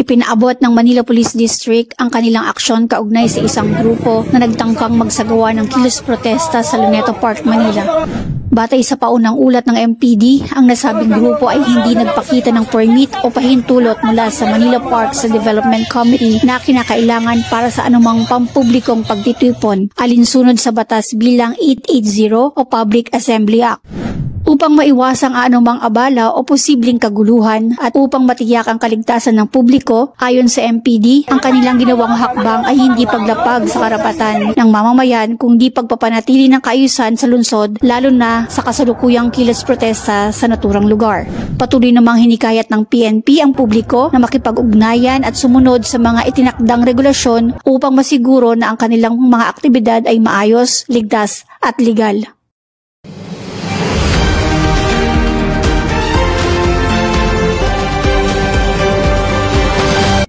Ipinaabot ng Manila Police District ang kanilang aksyon kaugnay sa isang grupo na nagtangkang magsagawa ng kilos protesta sa Luneta Park, Manila. Batay sa paunang ulat ng MPD, ang nasabing grupo ay hindi nagpakita ng permit o pahintulot mula sa Manila Parks Development Committee na kinakailangan para sa anumang pampublikong pagtitipon alinsunod sa batas bilang 880 o Public Assembly Act. Upang maiwasang anumang abala o posibleng kaguluhan at upang matiyak ang kaligtasan ng publiko, ayon sa MPD, ang kanilang ginawang hakbang ay hindi paglapag sa karapatan ng mamamayan kundi pagpapanatili ng kaayusan sa lungsod lalo na sa kasalukuyang kilos protesta sa naturang lugar. Patuloy namang hinikayat ng PNP ang publiko na makipag-ugnayan at sumunod sa mga itinakdang regulasyon upang masiguro na ang kanilang mga aktibidad ay maayos, ligtas at legal.